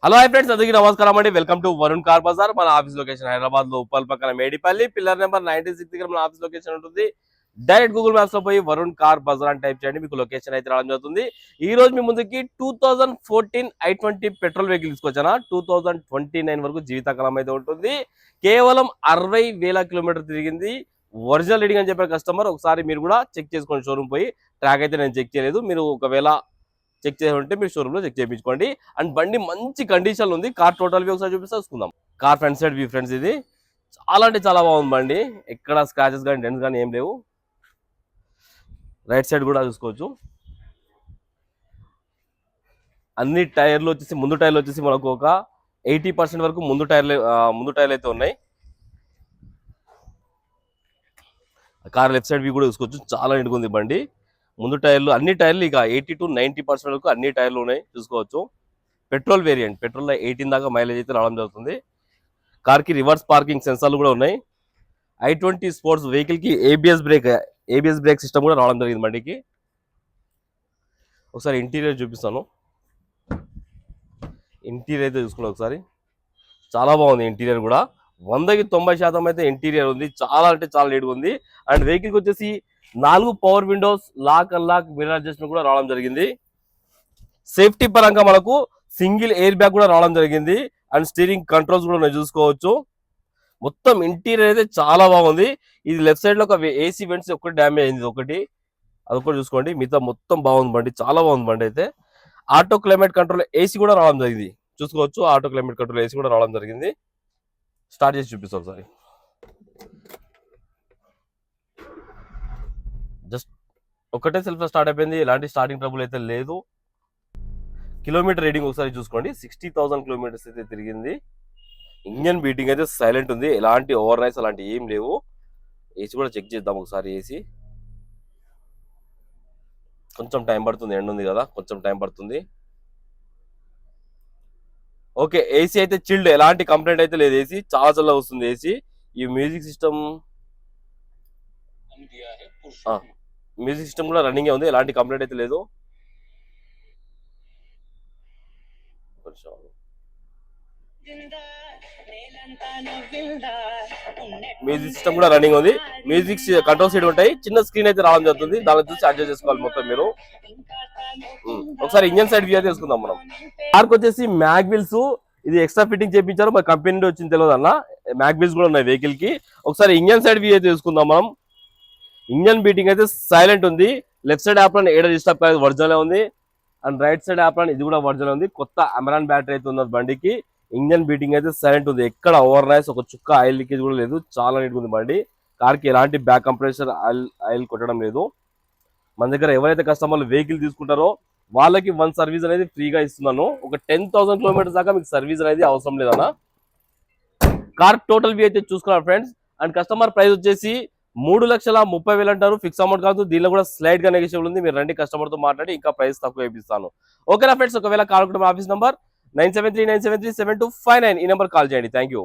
Hello hi friends, అందరికీ నమస్కారం అండి. Welcome to Varun car Bazaar. మన ఆఫీస్ లొకేషన్ హైదరాబాద్ లో ఉప్పల్ పక్కన మేడిపల్లి పిల్లర్ నెంబర్ 96 దగ్గర మన ఆఫీస్ లొకేషన్ ఉంటుంది. డైరెక్ట్ గూగుల్ మ్యాప్స్ లో పోయి వరుణ్ కార్ బజార్ అని టైప్ చేయండి, మీకు లొకేషన్ అయితే రావడం జరుగుతుంది. ఈ రోజు మీ ముందుకి 2014 i20 పెట్రోల్ వెహికల్ తీసుకొచ్చానా. 2029 వరకు జీవితకాలం అయితే ఉంటుంది. కేవలం 60,000 కిలోమీటర్ తిరిగింది. ఒరిజినల్ రీడింగ్ అని చెప్పారు కస్టమర్. ఒకసారి మీరు కూడా చెక్ చేసుకోండి, షోరూమ్ పోయి. ట్రాక్ అయితే నేను చెక్ చేయలేదు, మీరు ఒకవేళ చెక్ చేసి ఉంటే మీరు షోరూమ్ లో చెక్ చేయించుకోండి. అండ్ బండి మంచి కండిషన్ ఉంది. కార్ టోటల్ వ్యూ ఒకసారి చూపిస్తే చూసుకుందాం. Car front side view friends, ఇది చాలా అంటే చాలా బాగుంది బండి. ఎక్కడ స్క్రాచెస్ కానీ డెంట్స్ కానీ ఏం లేవు. రైట్ సైడ్ కూడా చూసుకోవచ్చు. అన్ని టైర్లు వచ్చేసి ముందు టైర్లు వచ్చేసి మనకు ఒక 80% వరకు ముందు టైర్లు అయితే ఉన్నాయి. కార్ లెఫ్ట్ సైడ్ వ్యూ కూడా చూసుకోవచ్చు, చాలా నీట్గా ఉంది బండి. ముందు టైర్లు అన్ని టైర్లు ఇక 80 to 90% వరకు అన్ని టైర్లు ఉన్నాయి, చూసుకోవచ్చు. పెట్రోల్ వేరియంట్, పెట్రోల్లో 18 దాకా మైలేజ్ అయితే రావడం జరుగుతుంది. కార్కి రివర్స్ పార్కింగ్ సెన్సార్లు కూడా ఉన్నాయి. i20 స్పోర్ట్స్ వెహికల్కి ఏబిఎస్ బ్రేక్ సిస్టమ్ కూడా రావడం జరిగింది బండికి. ఒకసారి ఇంటీరియర్ చూపిస్తాను. ఇంటీరియర్ అయితే చూసుకున్నాం ఒకసారి, చాలా బాగుంది ఇంటీరియర్ కూడా. 100కి 90% అయితే ఇంటీరియర్ ఉంది, చాలా అంటే చాలా నీట్గా ఉంది. అండ్ వెహికల్కి వచ్చేసి 4 power windows, lock unlock, mirror adjustment కూడా రావడం జరిగింది. సేఫ్టీ పరంగా మనకు సింగిల్ ఎయిర్ బ్యాగ్ కూడా రావడం జరిగింది. అండ్ స్టీరింగ్ కంట్రోల్స్ కూడా ఉన్నాయి, చూసుకోవచ్చు. మొత్తం ఇంటీరియర్ అయితే చాలా బాగుంది. ఇది లెఫ్ట్ సైడ్ లో ఒక ఏసీ వెంట్స్ ఒకటి డ్యామేజ్ అయింది, అదొకటి చూసుకోండి. మిగతా మొత్తం బాగుంది బండి, చాలా బాగుంది బండి అయితే. ఆటో క్లైమేట్ కంట్రోల్ ఏసీ కూడా రావడం జరిగింది, చూసుకోవచ్చు. ఆటో క్లైమేట్ కంట్రోల్ ఏసీ కూడా రావడం జరిగింది. స్టార్ట్ చేసి చూపిస్తాం ఒకసారి. జస్ట్ ఒకటే సెల్ఫ్ స్టార్ట్ అయిపోయింది, ఎలాంటి స్టార్టింగ్ ట్రబుల్ అయితే లేదు. కిలోమీటర్ రీడింగ్ ఒకసారి చూసుకోండి, 60,000 కిలోమీటర్స్ అయితే తిరిగింది. ఇంజన్ బీటింగ్ అయితే సైలెంట్ ఉంది, ఎలాంటి ఓవర్ నైట్స్ అలాంటి ఏం లేవు. ఏసీ కూడా చెక్ చేద్దాం ఒకసారి. ఏసీ కొంచెం టైం పడుతుంది, ఎండ్ ఉంది కదా, కొంచెం టైం పడుతుంది. ఓకే, ఏసీ అయితే చిల్డ్, ఎలాంటి కంప్లైంట్ అయితే లేదు. ఏసీ చాలా చల్లగా వస్తుంది ఏసీ. ఈ మ్యూజిక్ సిస్టమ్ కూడా రన్నింగ్ ఉంది, ఎలాంటి కంప్లైంట్ అయితే లేదు. మ్యూజిక్ సిస్టమ్ కూడా రన్నింగ్ ఉంది. మ్యూజిక్ కంట్రోల్ సైడ్ ఉంటాయి, చిన్న స్క్రీన్ అయితే రావడం జరుగుతుంది, దాన్ని చూసి అడ్జస్ట్ చేసుకోవాలి మొత్తం మీరు. ఒకసారి ఇంజన్ సైడ్ వ్యూ తీసుకుందాం మనం. కార్కి వచ్చేసి మ్యాగ్ వీల్స్, ఇది ఎక్స్ట్రా ఫిట్టింగ్ చేయించారు, మరి కంపెనీ నుండి వచ్చింది తెలియదు అన్న. మ్యాగ్ వీల్స్ కూడా ఉన్నాయి వెహికల్ కి. ఒకసారి ఇంజన్ సైడ్ వ్యూ అయితే తీసుకుందాం మనం. ఇంజన్ బీటింగ్ అయితే సైలెంట్ ఉంది. లెఫ్ట్ సైడ్ యాప్రాన్ ఏడ డిస్టర్బ్ కాదు, ఒరిజినల్ ఉంది. అండ్ రైట్ సైడ్ యాప్రాన్ ఇది కూడా ఒరిజినల్ ఉంది. కొత్త అమెరాన్ బ్యాటరీ అయితే ఉన్నది బండికి. ఇంజన్ బీటింగ్ అయితే సైలెంట్ ఉంది, ఎక్కడ ఓవర్ నైస్, ఒక చుక్క ఆయిల్ లీకేజ్ కూడా లేదు, చాలా నీట్గా ఉంది బండి. కార్కి ఎలాంటి బ్యాక్ కంప్రెషర్ ఆయిల్ కొట్టడం లేదు. మన దగ్గర ఎవరైతే కస్టమర్లు వెహికల్ తీసుకుంటారో వాళ్ళకి 1 సర్వీస్ అనేది ఫ్రీగా ఇస్తున్నాను. ఒక 10,000 కిలోమీటర్స్ దాకా మీకు సర్వీస్ అనేది అవసరం లేదన్నా. కార్ టోటల్ వ్యూ అయితే చూసుకున్నారు ఫ్రెండ్స్. అండ్ కస్టమర్ ప్రైస్ వచ్చేసి 3,30,000 అంటారు, ఫిక్స్ అమౌంట్ కాదు. దీనిలో కూడా స్లైడ్ గా నెగోషియబుల్ ఉంది, మీరు రండి కస్టమర్ తో మాట్లాడి ఇంకా ప్రైస్ తక్కువ ఇప్పిస్తాను. ఓకేనా ఫ్రెండ్స్, ఒకవేళ కాల్ ఆఫీస్ నంబర్ 9739737259, ఈ నెంబర్ కాల్ చేయండి. Thank you.